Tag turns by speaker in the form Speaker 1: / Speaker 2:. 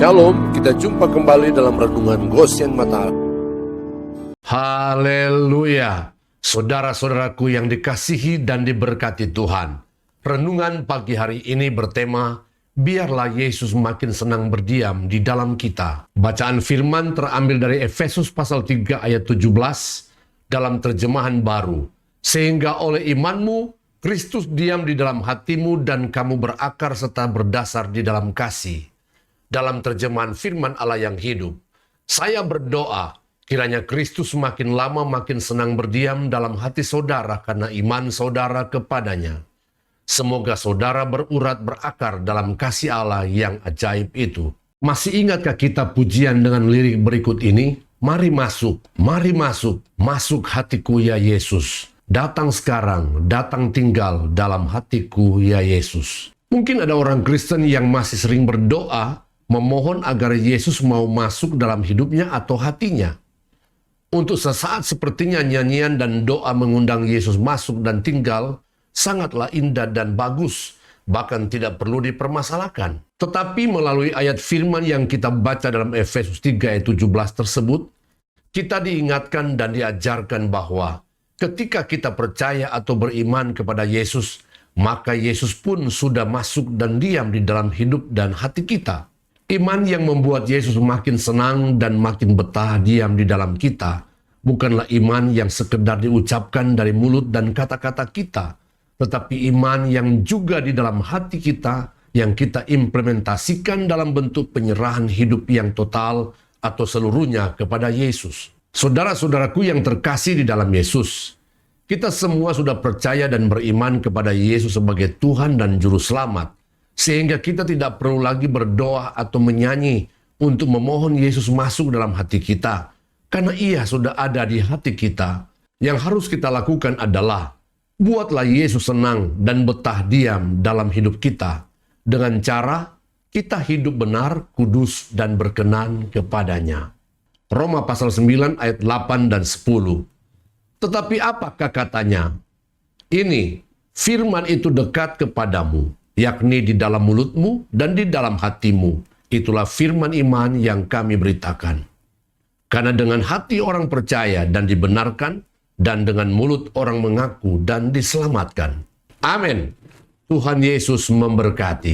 Speaker 1: Shalom, kita jumpa kembali dalam Renungan Goshen Mata.
Speaker 2: Haleluya, saudara-saudaraku yang dikasihi dan diberkati Tuhan. Renungan pagi hari ini bertema, biarlah Yesus makin senang berdiam di dalam kita. Bacaan firman terambil dari Efesus pasal 3 ayat 17 dalam terjemahan baru. Sehingga oleh imanmu, Kristus diam di dalam hatimu dan kamu berakar serta berdasar di dalam kasih. Dalam terjemahan firman Allah yang hidup, saya berdoa kiranya Kristus makin lama makin senang berdiam dalam hati saudara karena iman saudara kepadanya. Semoga saudara berurat berakar dalam kasih Allah yang ajaib itu. Masih ingatkah kita pujian dengan lirik berikut ini? Mari masuk, masuk hatiku ya Yesus. Datang sekarang, datang tinggal dalam hatiku ya Yesus. Mungkin ada orang Kristen yang masih sering berdoa, memohon agar Yesus mau masuk dalam hidupnya atau hatinya. Untuk sesaat sepertinya nyanyian dan doa mengundang Yesus masuk dan tinggal sangatlah indah dan bagus, bahkan tidak perlu dipermasalahkan. Tetapi melalui ayat firman yang kita baca dalam Efesus 3 ayat 17 tersebut, kita diingatkan dan diajarkan bahwa ketika kita percaya atau beriman kepada Yesus, maka Yesus pun sudah masuk dan diam di dalam hidup dan hati kita. Iman yang membuat Yesus makin senang dan makin betah diam di dalam kita bukanlah iman yang sekedar diucapkan dari mulut dan kata-kata kita, tetapi iman yang juga di dalam hati kita yang kita implementasikan dalam bentuk penyerahan hidup yang total atau seluruhnya kepada Yesus. Saudara-saudaraku yang terkasih di dalam Yesus, kita semua sudah percaya dan beriman kepada Yesus sebagai Tuhan dan Juru Selamat. Sehingga kita tidak perlu lagi berdoa atau menyanyi untuk memohon Yesus masuk dalam hati kita. Karena Ia sudah ada di hati kita. Yang harus kita lakukan adalah, buatlah Yesus senang dan betah diam dalam hidup kita. Dengan cara kita hidup benar, kudus, dan berkenan kepadanya. Roma pasal 9 ayat 8 dan 10. Tetapi apakah katanya? Ini, firman itu dekat kepadamu, yakni di dalam mulutmu dan di dalam hatimu. Itulah firman iman yang kami beritakan. Karena dengan hati orang percaya dan dibenarkan, dan dengan mulut orang mengaku dan diselamatkan. Amin. Tuhan Yesus memberkati.